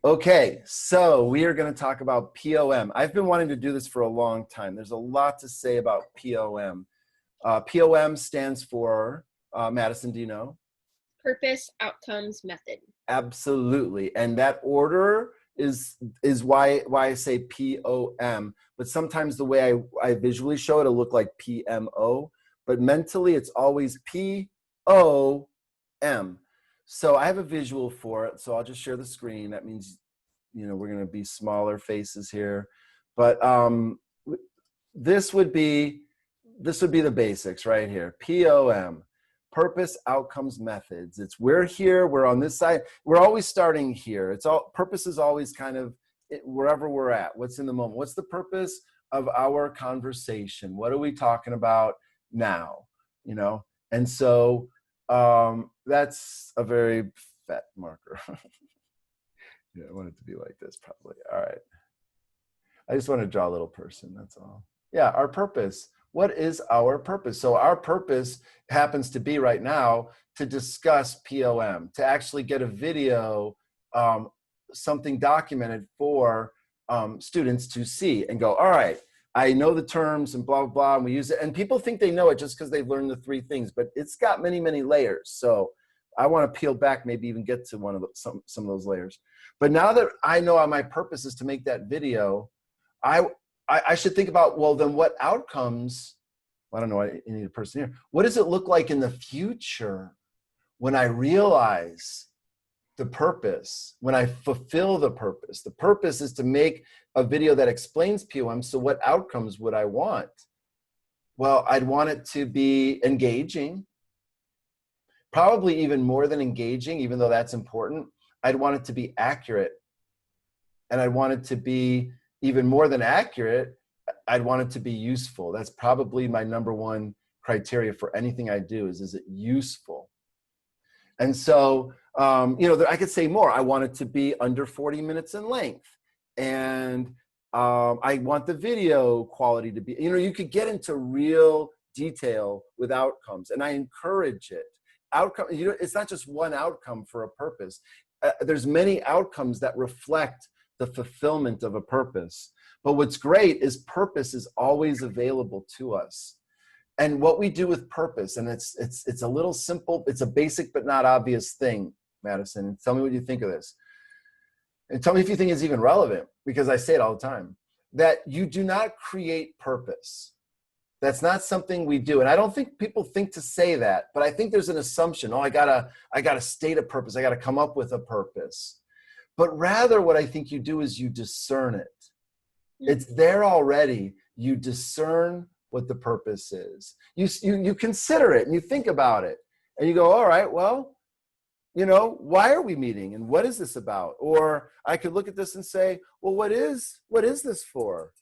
Okay, so we are going to talk about POM. I've been wanting to do this for a long time. There's a lot to say about POM. POM stands for, Madison, do you know? Purpose, outcomes, method. Absolutely. And that order is why I say POM. But sometimes the way I visually show it, it'll look like PMO. But mentally, it's always POM. So I have a visual for it. So I'll just share the screen. That means, we're going to be smaller faces here. But this would be the basics right here. POM. Purpose, outcomes, methods. It's we're here, we're on this side. We're always starting here. Purpose is always kind of wherever we're at. What's in the moment? What's the purpose of our conversation? What are we talking about now? And so that's a very fat marker. Yeah, I want it to be like this probably. All right. I just want to draw a little person, that's all. Yeah, our purpose. What is our purpose? So our purpose happens to be right now to discuss POM, to actually get a video, something documented for students to see and go, all right, I know the terms and blah, blah, blah, and we use it. And people think they know it just because they've learned the 3 things, but it's got many, many layers. So I want to peel back, maybe even get to some of those layers. But now that I know my purpose is to make that video, I should think about, well, then what outcomes, I don't know, I need a person here. What does it look like in the future when I realize the purpose, when I fulfill the purpose? The purpose is to make a video that explains POM, so what outcomes would I want? Well, I'd want it to be engaging, probably even more than engaging, even though that's important. I'd want it to be accurate, and I'd want it to be even more than accurate, I'd want it to be useful. That's probably my number 1 criteria for anything I do is it useful? And so, I could say more. I want it to be under 40 minutes in length. And I want the video quality to be, you could get into real detail with outcomes, and I encourage it. Outcome, it's not just one outcome for a purpose. There's many outcomes that reflect the fulfillment of a purpose. But what's great is purpose is always available to us. And what we do with purpose, and it's a little simple, it's a basic but not obvious thing, Madison. And tell me what you think of this. And tell me if you think it's even relevant, because I say it all the time, that you do not create purpose. That's not something we do. And I don't think people think to say that, but I think there's an assumption, I gotta state a purpose, I gotta come up with a purpose. But rather what I think you do is you discern it. It's there already. You discern what the purpose is. You consider it and you think about it. And you go, all right, well, why are we meeting? And what is this about? Or I could look at this and say, well, what is this for?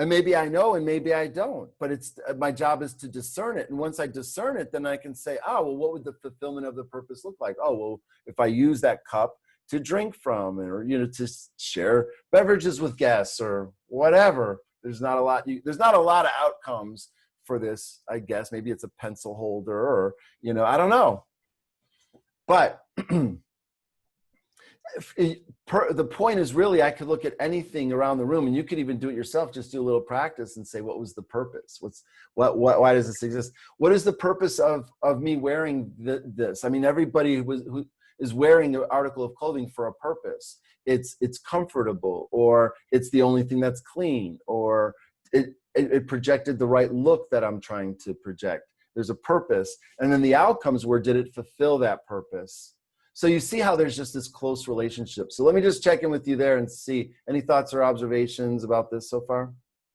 And maybe I know and maybe I don't. But my job is to discern it. And once I discern it, then I can say, well, what would the fulfillment of the purpose look like? Oh, well, if I use that cup to drink from, or to share beverages with guests or whatever. There's not a lot of outcomes for this, I guess. Maybe it's a pencil holder, or I don't know. But the point is really, I could look at anything around the room, and you could even do it yourself. Just do a little practice and say, what was the purpose? Why does this exist? What is the purpose of me wearing this? I mean, everybody who is wearing an article of clothing for a purpose. It's comfortable, or it's the only thing that's clean, or it projected the right look that I'm trying to project. There's a purpose. And then the outcomes were, did it fulfill that purpose? So you see how there's just this close relationship. So let me just check in with you there and see any thoughts or observations about this so far?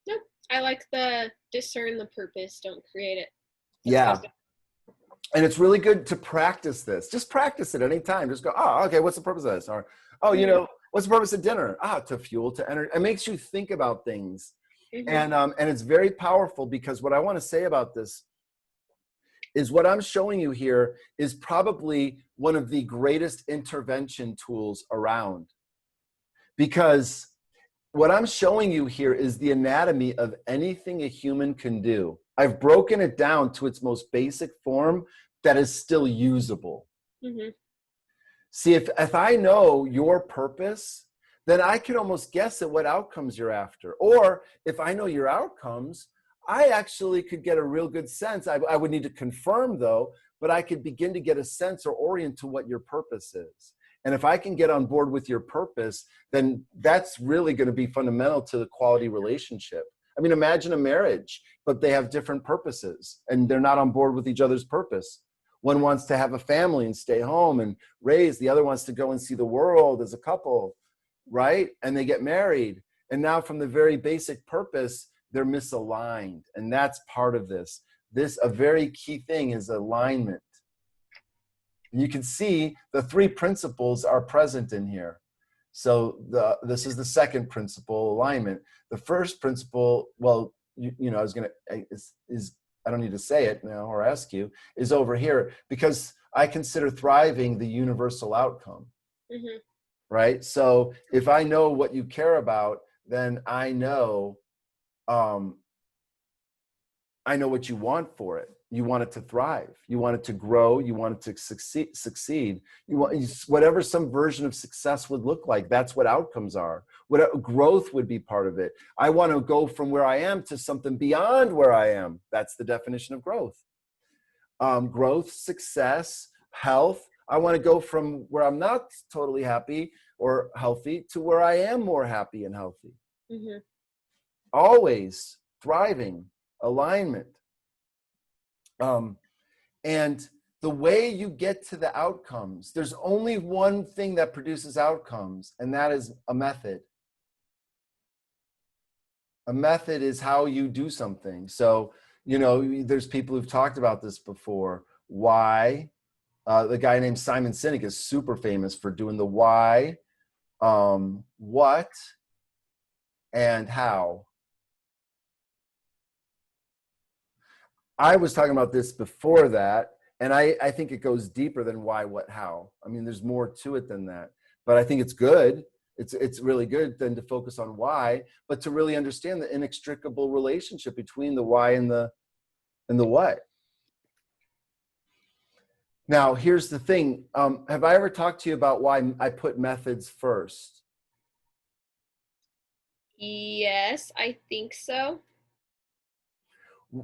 Nope. I like the discern the purpose, don't create it. Yeah. And it's really good to practice this. Just practice it anytime. Just go, okay, what's the purpose of this? Or, what's the purpose of dinner? To fuel, to energy. It makes you think about things. Mm-hmm. And it's very powerful, because what I want to say about this is what I'm showing you here is probably one of the greatest intervention tools around. Because what I'm showing you here is the anatomy of anything a human can do. I've broken it down to its most basic form that is still usable. Mm-hmm. See, if I know your purpose, then I can almost guess at what outcomes you're after. Or if I know your outcomes, I actually could get a real good sense. I would need to confirm though, but I could begin to get a sense or orient to what your purpose is. And if I can get on board with your purpose, then that's really going to be fundamental to the quality relationship. I mean, imagine a marriage, but they have different purposes and they're not on board with each other's purpose. One wants to have a family and stay home and raise. The other wants to go and see the world as a couple, right? And they get married. And now from the very basic purpose, they're misaligned. And that's part of this. A very key thing is alignment. And you can see the 3 principles are present in here. So this is the second principle, alignment. The first principle, well, I was going to, is I don't need to say it now or ask you, is over here, because I consider thriving the universal outcome, right? So if I know what you care about, then I know what you want for it. You want it to thrive. You want it to grow. You want it to succeed. You want whatever some version of success would look like. That's what outcomes are. What growth would be part of it. I want to go from where I am to something beyond where I am. That's the definition of growth. Growth, success, health. I want to go from where I'm not totally happy or healthy to where I am more happy and healthy. Always thriving, alignment. And the way you get to the outcomes, there's only one thing that produces outcomes, and that is a method. A method is how you do something. So, there's people who've talked about this before. Why? The guy named Simon Sinek is super famous for doing the why, what, and how. I was talking about this before that, and I think it goes deeper than why, what, how. I mean, there's more to it than that, but I think it's good. It's really good then to focus on why, but to really understand the inextricable relationship between the why and the what. Now, here's the thing. Have I ever talked to you about why I put methods first? Yes, I think so.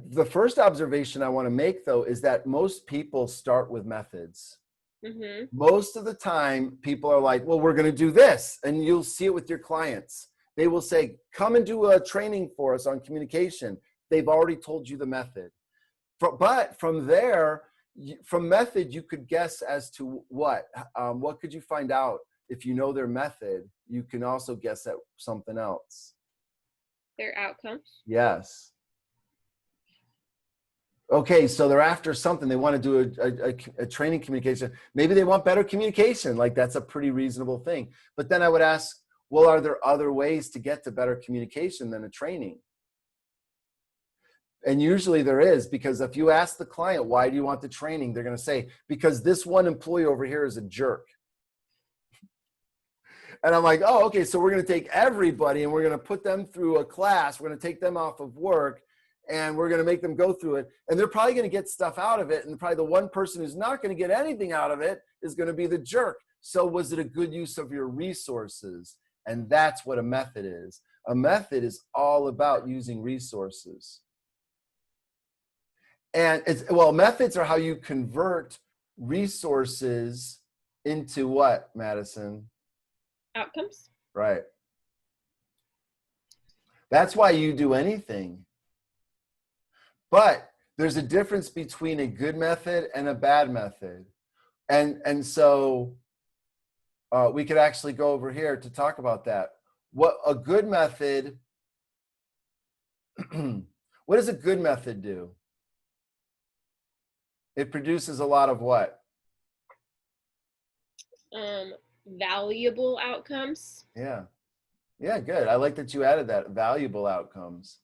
The first observation I want to make, though, is that most people start with methods. Most of the time, people are like, well, we're going to do this. And you'll see it with your clients. They will say, come and do a training for us on communication. They've already told you the method. But from there, from method, you could guess as to what could you find out? If you know their method, you can also guess at something else. Their outcomes? Yes. Okay, so they're after something. They want to do a training communication. Maybe they want better communication. Like, that's a pretty reasonable thing. But then I would ask, well, are there other ways to get to better communication than a training? And usually there is, because if you ask the client, why do you want the training? They're going to say, because this one employee over here is a jerk. And I'm like, oh, okay, so we're going to take everybody and we're going to put them through a class. We're going to take them off of work. And we're going to make them go through it. And they're probably going to get stuff out of it. And probably the one person who's not going to get anything out of it is going to be the jerk. So was it a good use of your resources? And that's what a method is. A method is all about using resources. And methods are how you convert resources into what, Madison? Outcomes. Right. That's why you do anything. But there's a difference between a good method and a bad method. And so we could actually go over here to talk about that. What a good method, what does a good method do? It produces a lot of what? Valuable outcomes. Yeah. Yeah, good. I like that you added that, valuable outcomes.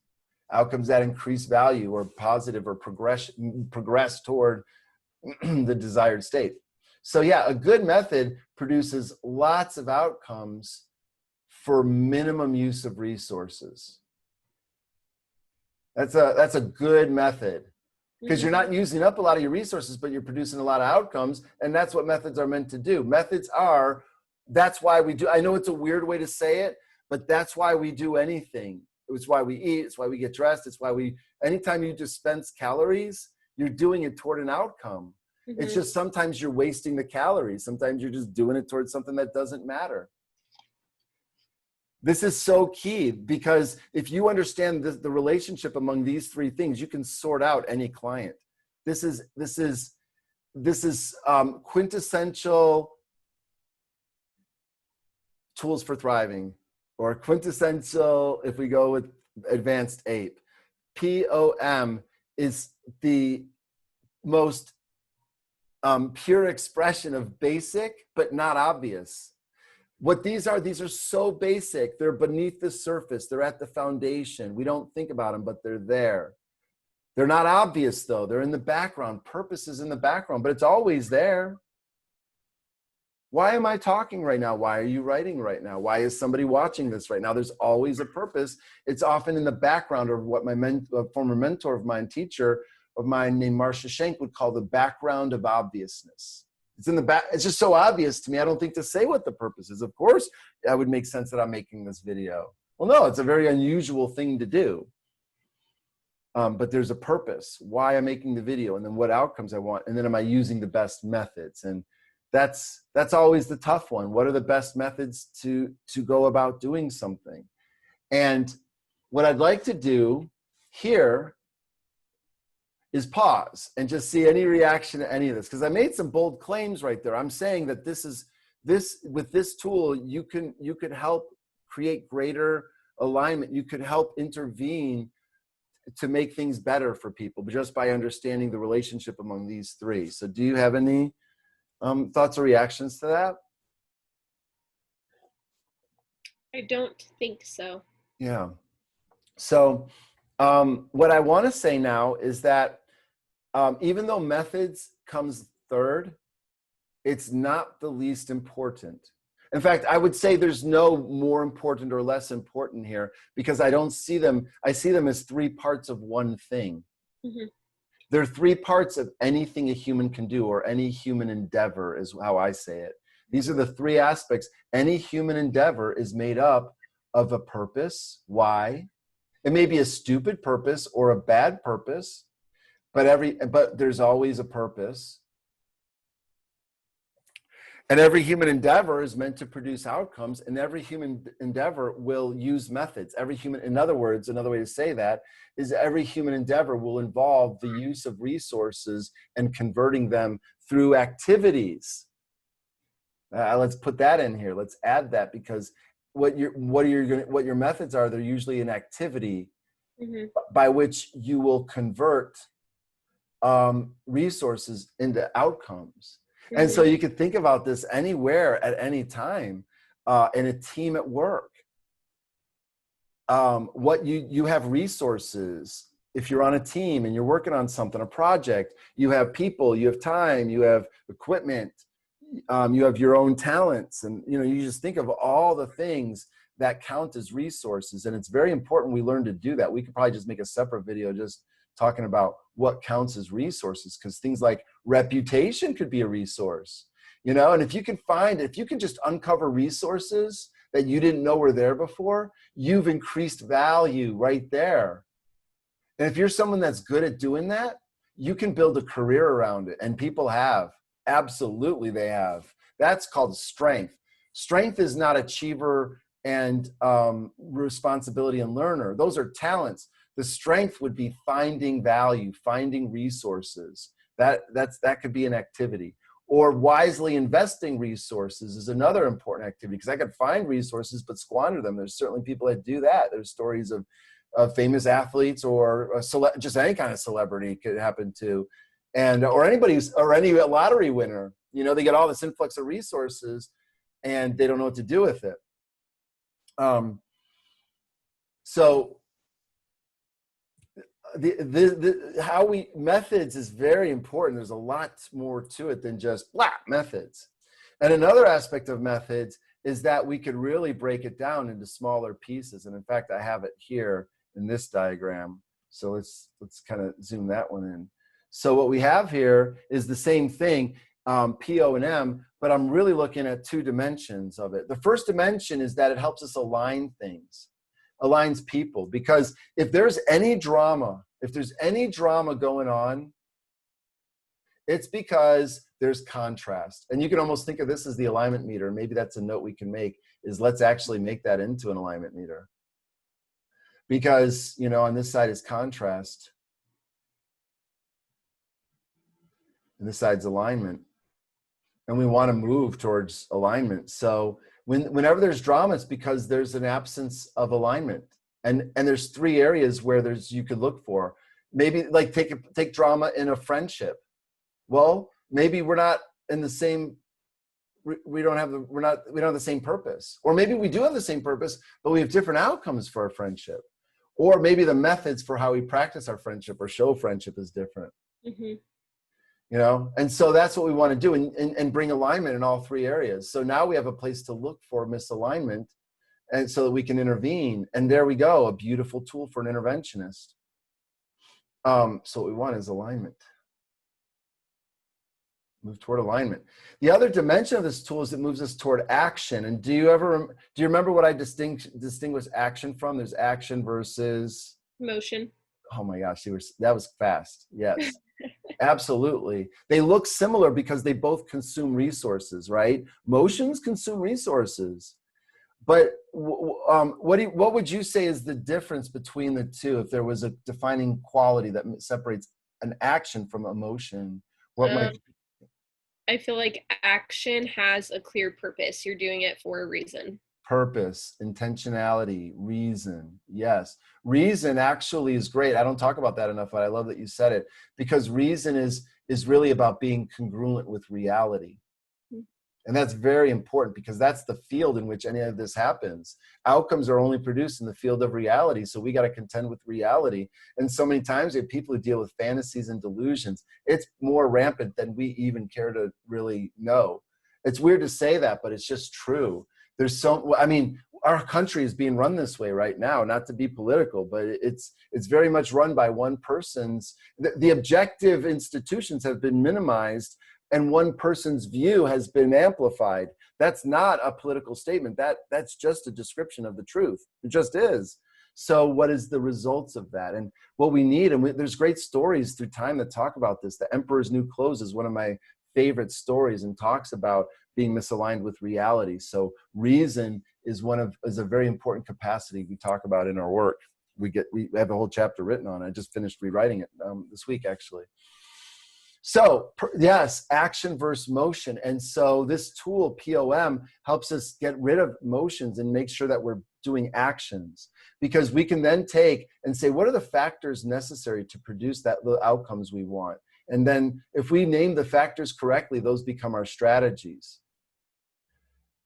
Outcomes that increase value or positive or progress toward the desired state. So yeah, a good method produces lots of outcomes for minimum use of resources. That's a good method. because you're not using up a lot of your resources, but you're producing a lot of outcomes. And that's what methods are meant to do. Methods are, that's why we do, I know it's a weird way to say it, but that's why we do anything. It's why we eat. It's why we get dressed. It's why we, anytime you dispense calories, you're doing it toward an outcome. It's just sometimes you're wasting the calories. Sometimes you're just doing it towards something that doesn't matter. This is so key, because if you understand the relationship among these three things, you can sort out any client. This is quintessential tools for thriving, or quintessential, if we go with advanced ape. POM is the most pure expression of basic, but not obvious. What these are so basic. They're beneath the surface. They're at the foundation. We don't think about them, but they're there. They're not obvious though. They're in the background. Purpose is in the background, but it's always there. Why am I talking right now? Why are you writing right now? Why is somebody watching this right now? There's always a purpose. It's often in the background, or what my former mentor of mine, teacher of mine named Marcia Schenk would call the background of obviousness. It's in the back. It's just so obvious to me. I don't think to say what the purpose is. Of course, that would make sense that I'm making this video. Well, no, it's a very unusual thing to do. But there's a purpose, why I'm making the video, and then what outcomes I want. And then am I using the best methods? And that's always the tough one. What are the best methods to go about doing something? And what I'd like to do here is pause and just see any reaction to any of this, because I made some bold claims right there. I'm saying that with this tool, you could help create greater alignment. You could help intervene to make things better for people, but just by understanding the relationship among these three. So do you have any thoughts or reactions to that? I don't think so. Yeah. So what I want to say now is that even though methods comes third, it's not the least important. In fact, I would say there's no more important or less important here, because I don't see them. I see them as three parts of one thing. There are three parts of anything a human can do, or any human endeavor is how I say it. These are the three aspects. Any human endeavor is made up of a purpose, why. It may be a stupid purpose or a bad purpose, but there's always a purpose. And every human endeavor is meant to produce outcomes, and every human endeavor will use methods. In other words, another way to say that is every human endeavor will involve the use of resources and converting them through activities. Let's put that in here. Let's add that, because what your methods are, they're usually an activity by which you will convert resources into outcomes. And so you could think about this anywhere at any time, in a team at work. What you have resources. If you're on a team and you're working on something, a project, you have people, you have time, you have equipment, you have your own talents, and you just think of all the things that count as resources. And it's very important we learn to do that. We could probably just make a separate video just talking about what counts as resources, because things like reputation could be a resource, and if you can just uncover resources that you didn't know were there before, you've increased value right there. And if you're someone that's good at doing that, you can build a career around it. And people have, absolutely they have. That's called strength. Strength is not achiever and responsibility and learner. Those are talents. The strength would be finding value, finding resources. That could be an activity. Or wisely investing resources is another important activity, because I could find resources but squander them. There's certainly people that do that. There's stories of famous athletes, or just any kind of celebrity could happen to, or any lottery winner. They get all this influx of resources and they don't know what to do with it. So methods is very important. There's a lot more to it than just methods. And another aspect of methods is that we could really break it down into smaller pieces. And in fact, I have it here in this diagram. So let's kind of zoom that one in. So what we have here is the same thing, PO and M, but I'm really looking at two dimensions of it. The first dimension is that it helps us align things, aligns people, because if there's any drama going on, it's because there's contrast. And you can almost think of this as the alignment meter. Maybe that's a note we can make, is let's actually make that into an alignment meter. Because, you know, on this side is contrast, and this side's alignment. And we want to move towards alignment. So whenever there's drama, it's because there's an absence of alignment. And there's three areas where you could look for. Maybe like take drama in a friendship. Well, maybe we're not in the same, we don't have the same purpose. Or maybe we do have the same purpose, but we have different outcomes for our friendship. Or maybe the methods for how we practice our friendship or show friendship is different. Mm-hmm. You know, and so that's what we want to do, and bring alignment in all three areas. So now we have a place to look for misalignment, and so that we can intervene. And there we go, a beautiful tool for an interventionist. So what we want is alignment. Move toward alignment. The other dimension of this tool is it moves us toward action. And do you remember what I distinguish action from? There's action versus motion. Oh my gosh, that was fast. Yes. Absolutely. They look similar because they both consume resources, right? Motions consume resources. But what would you say is the difference between the two if there was a defining quality that separates an action from emotion? I feel like action has a clear purpose. You're doing it for a reason. Purpose, intentionality, reason. Yes. Reason actually is great. I don't talk about that enough, but I love that you said it, because reason is really about being congruent with reality. And that's very important, because that's the field in which any of this happens. Outcomes are only produced in the field of reality. So we got to contend with reality. And so many times we have people who deal with fantasies and delusions. It's more rampant than we even care to really know. It's weird to say that, but it's just true. Our country is being run this way right now, not to be political, but it's very much run by one person's, the objective institutions have been minimized and one person's view has been amplified. That's not a political statement. That's just a description of the truth. It just is. So what is the results of that? And what we need, there's great stories through time that talk about this. The Emperor's New Clothes is one of my favorite stories and talks about being misaligned with reality. So reason is a very important capacity we talk about in our work. We have a whole chapter written on it. I just finished rewriting it this week, actually. So yes, action versus motion. And so this tool, POM, helps us get rid of motions and make sure that we're doing actions, because we can then take and say, what are the factors necessary to produce the outcomes we want? And then if we name the factors correctly, those become our strategies.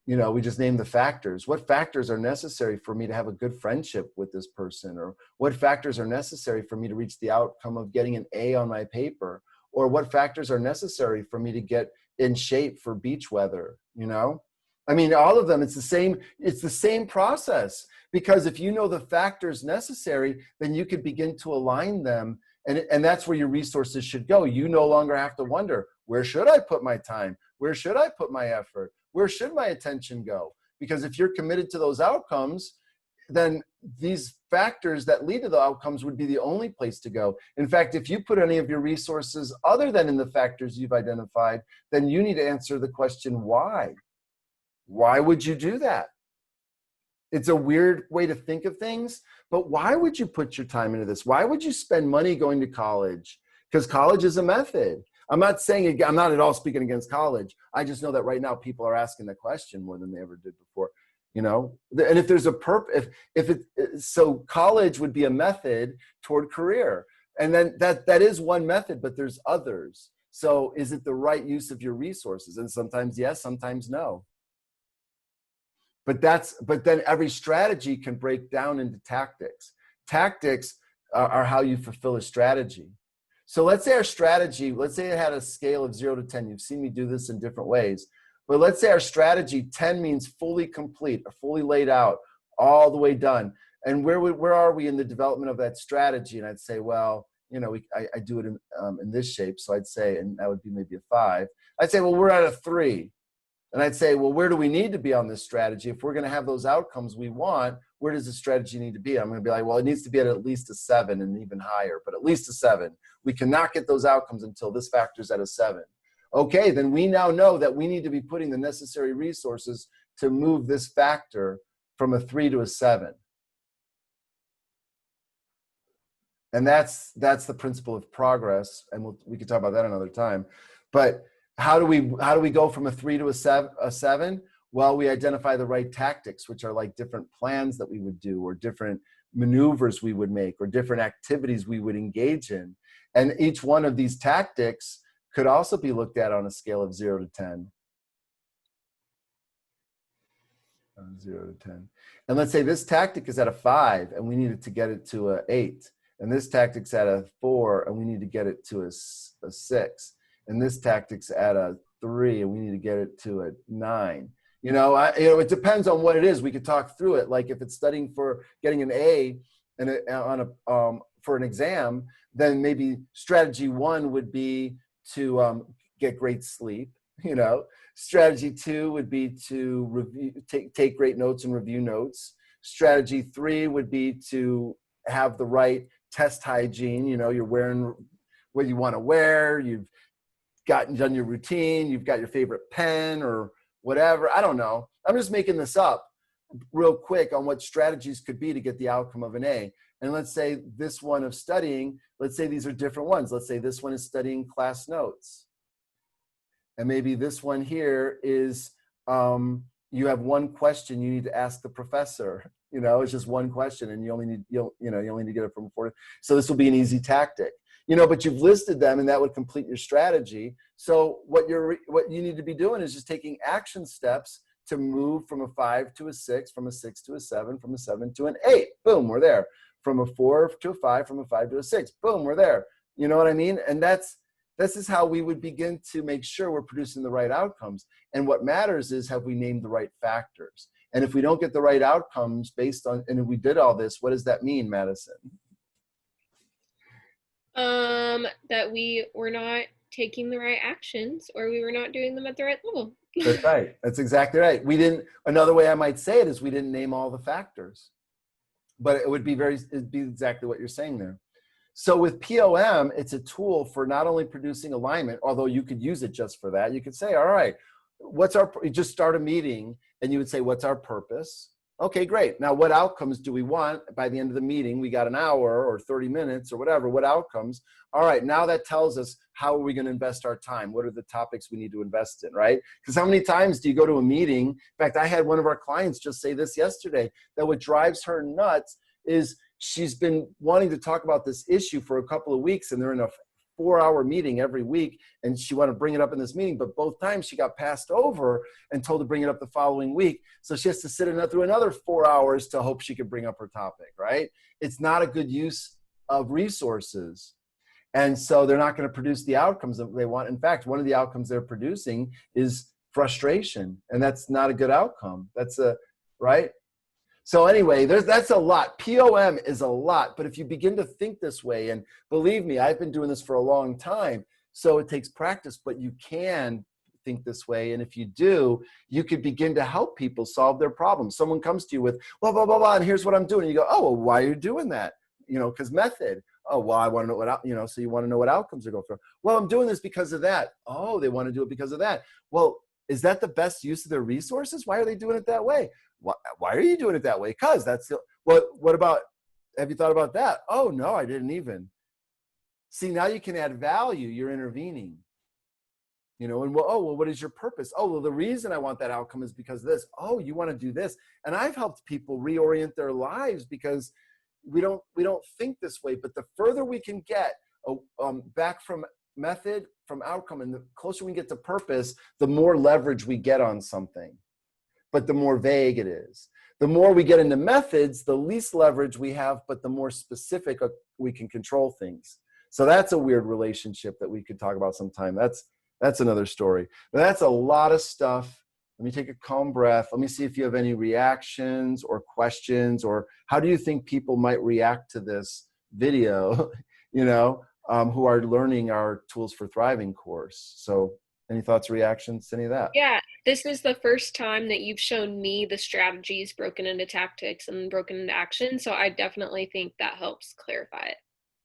You know, we just name the factors. What factors are necessary for me to have a good friendship with this person? Or what factors are necessary for me to reach the outcome of getting an A on my paper? Or what factors are necessary for me to get in shape for beach weather? You know, I mean, all of them, it's the same process, because if you know the factors necessary, then you could begin to align them. And that's where your resources should go. You no longer have to wonder, where should I put my time? Where should I put my effort? Where should my attention go? Because if you're committed to those outcomes, then these factors that lead to the outcomes would be the only place to go. In fact, if you put any of your resources other than in the factors you've identified, then you need to answer the question, why? Why would you do that? It's a weird way to think of things, but why would you put your time into this? Why would you spend money going to college? Because college is a method. I'm not at all speaking against college. I just know that right now people are asking the question more than they ever did before, you know? And if there's a so college would be a method toward career. And then that is one method, but there's others. So is it the right use of your resources? And sometimes yes, sometimes no. But then every strategy can break down into tactics. Tactics are how you fulfill a strategy. So let's say our strategy, let's say it had a scale of 0 to 10. You've seen me do this in different ways. But let's say our strategy, 10 means fully complete, or fully laid out, all the way done. And where are we in the development of that strategy? And I'd say, well, you know, I do it in this shape. So I'd say, and that would be maybe a 5. I'd say, well, we're at a 3. And I'd say, well, where do we need to be on this strategy? If we're going to have those outcomes we want, where does the strategy need to be? I'm going to be like, well, it needs to be at least a 7 and even higher, but at least a 7. We cannot get those outcomes until this factor's at a 7. Okay, then we now know that we need to be putting the necessary resources to move this factor from a 3 to a 7. And that's the principle of progress, and we could talk about that another time. But how do we go from a 3 to a 7? Well, we identify the right tactics, which are like different plans that we would do, or different maneuvers we would make, or different activities we would engage in. And each one of these tactics could also be looked at on a scale of 0 to 10. 0 to 10. And let's say this tactic is at a 5, and we needed to get it to a 8. And this tactic's at a 4, and we need to get it to a 6. And this tactic's at a 3, and we need to get it to a 9. You know, it depends on what it is. We could talk through it. Like if it's studying for getting an A for an exam, then maybe strategy 1 would be to get great sleep. You know, strategy 2 would be to review, take great notes and review notes. Strategy 3 would be to have the right test hygiene. You know, you're wearing what you want to wear. You've done your routine. You've got your favorite pen or whatever. I don't know. I'm just making this up real quick on what strategies could be to get the outcome of an A. And let's say this one of studying, let's say these are different ones. Let's say this one is studying class notes. And maybe this one here is you have one question you need to ask the professor. You know, it's just one question, and you only need to get it from 4. So this will be an easy tactic. You know, but you've listed them, and that would complete your strategy. So what you need to be doing is just taking action steps to move from a 5 to a 6, from a 6 to a 7, from a 7 to an 8. Boom, we're there. From a 4 to a 5, from a 5 to a 6. Boom, we're there. You know what I mean? And this is how we would begin to make sure we're producing the right outcomes. And what matters is, have we named the right factors? And if we don't get the right outcomes based on, and if we did all this, what does that mean, Madison? That we were not taking the right actions, or we were not doing them at the right level. That's right. That's exactly right. Another way I might say it is we didn't name all the factors, but it'd be exactly what you're saying there. So with POM, it's a tool for not only producing alignment, although you could use it just for that. You could say, all right, you just start a meeting and you would say, what's our purpose? Okay, great. Now, what outcomes do we want by the end of the meeting? We got an hour or 30 minutes or whatever. What outcomes? All right, now that tells us how are we going to invest our time? What are the topics we need to invest in, right? Because how many times do you go to a meeting? In fact, I had one of our clients just say this yesterday, that what drives her nuts is she's been wanting to talk about this issue for a couple of weeks, and they're in a 4-hour meeting every week, and she wanted to bring it up in this meeting, but both times she got passed over and told to bring it up the following week. So she has to sit through another 4 hours to hope she could bring up her topic, right? It's not a good use of resources. And so they're not going to produce the outcomes that they want. In fact, one of the outcomes they're producing is frustration, and that's not a good outcome. Right? So anyway, that's a lot. POM is a lot, but if you begin to think this way, and believe me, I've been doing this for a long time, so it takes practice, but you can think this way. And if you do, you could begin to help people solve their problems. Someone comes to you with, blah, blah, blah, blah, and here's what I'm doing. And you go, oh, well, why are you doing that? You know, because method. Oh, well, I want to know so you want to know what outcomes they're going for. Well, I'm doing this because of that. Oh, they want to do it because of that. Well, is that the best use of their resources? Why are they doing it that way? Why are you doing it that way? Because what about, have you thought about that? Oh, no, I didn't even. See, now you can add value. You're intervening. You know, and well, what is your purpose? Oh, well, the reason I want that outcome is because of this. Oh, you want to do this. And I've helped people reorient their lives because we don't think this way. But the further we can get back from method, from outcome, and the closer we get to purpose, the more leverage we get on something. But the more vague it is. The more we get into methods, the least leverage we have, but the more specific we can control things. So that's a weird relationship that we could talk about sometime. That's another story. But that's a lot of stuff. Let me take a calm breath. Let me see if you have any reactions or questions, or how do you think people might react to this video you know, who are learning our Tools for Thriving course. So any thoughts or reactions to any of that? Yeah, this is the first time that you've shown me the strategies broken into tactics and broken into action. So I definitely think that helps clarify it.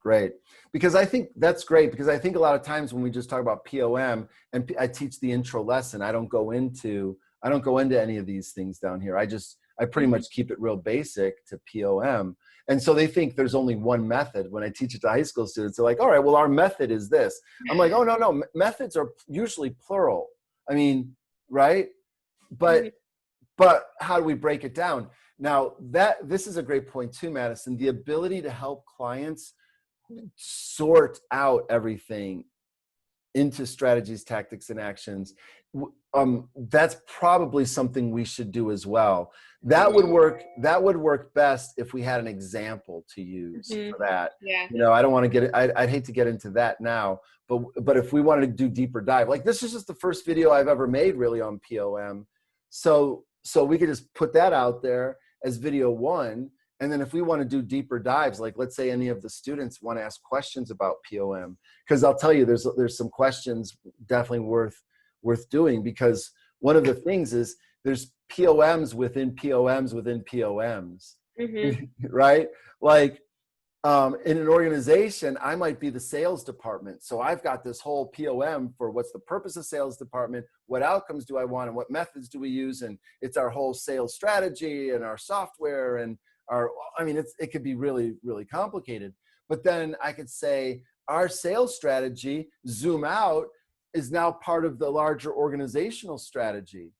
Great. Because I think that's great, because I think a lot of times when we just talk about POM and I teach the intro lesson, I don't go into any of these things down here. I pretty much keep it real basic to POM. And so they think there's only one method. When I teach it to high school students, they're like, all right, well, our method is this. I'm like, oh, no. Methods are usually plural. I mean, right? But how do we break it down? Now, this is a great point too, Madison, the ability to help clients sort out everything into strategies, tactics, and actions. That's probably something we should do as well. That would work. That would work best if we had an example to use for that. Yeah. You know, I don't want to get it. I'd hate to get into that now, but if we wanted to do deeper dive, like this is just the first video I've ever made really on POM. So we could just put that out there as video one. And then if we want to do deeper dives, like let's say any of the students want to ask questions about POM, because I'll tell you, there's some questions definitely worth doing, because one of the things is there's POMs within POMs within POMs, right? Like in an organization, I might be the sales department. So I've got this whole POM for what's the purpose of sales department, what outcomes do I want, and what methods do we use? And it's our whole sales strategy and our software and it could be really, really complicated. But then I could say our sales strategy, zoom out, is now part of the larger organizational strategy,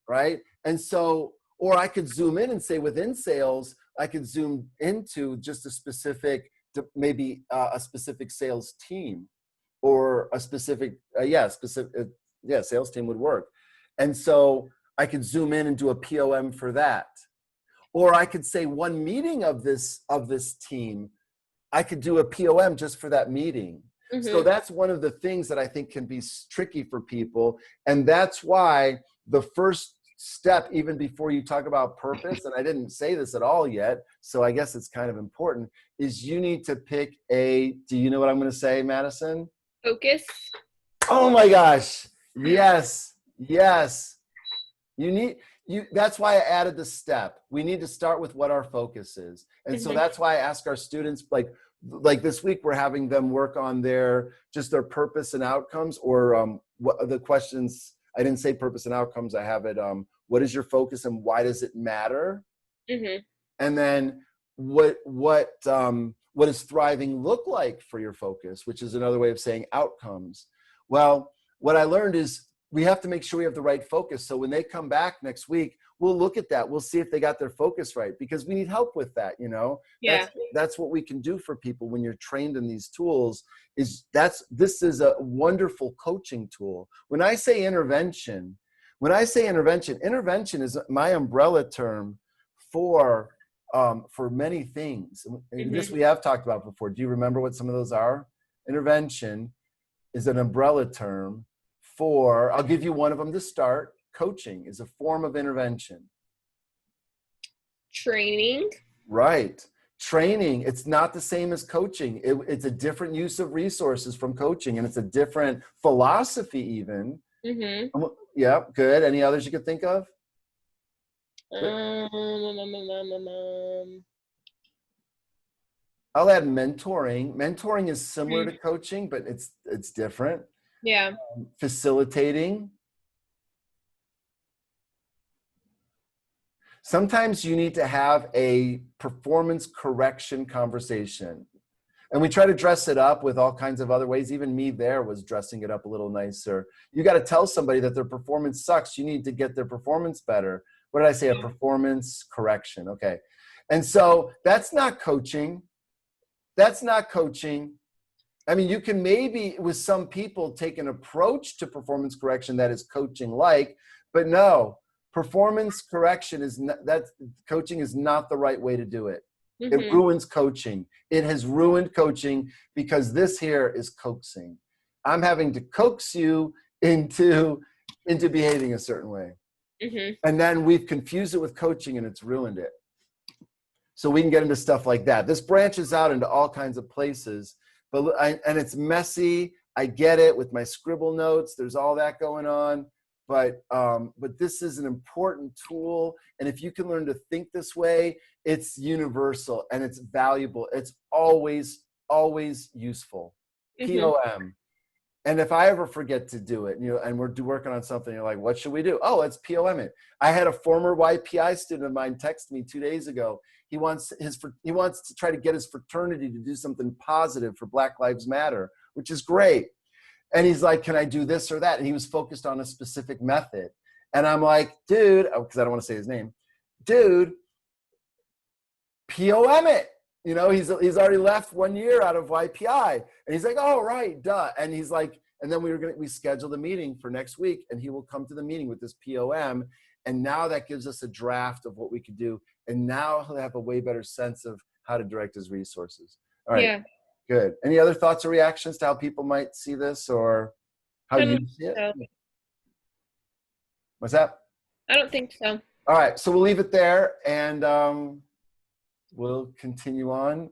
right? And so, or I could zoom in and say within sales, I could zoom into just a specific, maybe a specific sales team, or a specific, sales team would work. And so I could zoom in and do a POM for that. Or I could say one meeting of this team, I could do a POM just for that meeting. So that's one of the things that I think can be tricky for people. And that's why the first step, even before you talk about purpose, and I didn't say this at all yet, so I guess it's kind of important, is you need to pick do you know what I'm going to say, Madison? Focus. Oh my gosh. Yes. That's why I added the step. We need to start with what our focus is. And so that's why I ask our students, like this week, we're having them work on their purpose and outcomes, or what the questions. I didn't say purpose and outcomes. I have it. What is your focus and why does it matter? And then what does thriving look like for your focus, which is another way of saying outcomes. Well, what I learned is we have to make sure we have the right focus. So when they come back next week, we'll look at that. We'll see if they got their focus right, because we need help with that, you know? Yeah. That's what we can do for people when you're trained in these tools. This is a wonderful coaching tool. When I say intervention, intervention is my umbrella term for many things. This we have talked about before. Do you remember what some of those are? Intervention is an umbrella term for, I'll give you one of them to start. Coaching is a form of intervention. Training. Right. Training. It's not the same as coaching. It's a different use of resources from coaching, and it's a different philosophy even. Yeah, good. Any others you could think of? I'll add mentoring. Mentoring is similar to coaching, but it's different. Yeah. Facilitating. Sometimes you need to have a performance correction conversation. And we try to dress it up with all kinds of other ways. Even me there was dressing it up a little nicer. You got to tell somebody that their performance sucks. You need to get their performance better. What did I say? A performance correction. Okay. And so that's not coaching. That's not coaching. I mean, you can maybe with some people take an approach to performance correction that is coaching like, but no, performance correction coaching is not the right way to do it. It ruins coaching. It has ruined coaching because this here is coaxing. I'm having to coax you into behaving a certain way. And then we've confused it with coaching and it's ruined it. So we can get into stuff like that. This branches out into all kinds of places, and it's messy. I get it with my scribble notes. There's all that going on, but this is an important tool. And if you can learn to think this way, it's universal and it's valuable. It's always useful. POM. And if I ever forget to do it, and we're working on something, you're like, what should we do? Oh, let's POM it. I had a former YPI student of mine text me 2 days ago. He wants to try to get his fraternity to do something positive for Black Lives Matter, which is great. And he's like, can I do this or that? And he was focused on a specific method. And I'm like, dude, because I don't want to say his name, dude, POM it. He's already left 1 year out of YPI. And he's like, oh, right, duh. And he's like, and then we scheduled a meeting for next week, and he will come to the meeting with this POM. And now that gives us a draft of what we could do. And now he'll have a way better sense of how to direct his resources. All right, Yeah. Good. Any other thoughts or reactions to how people might see this or how you see it? So. What's that? I don't think so. All right, so we'll leave it there, and we'll continue on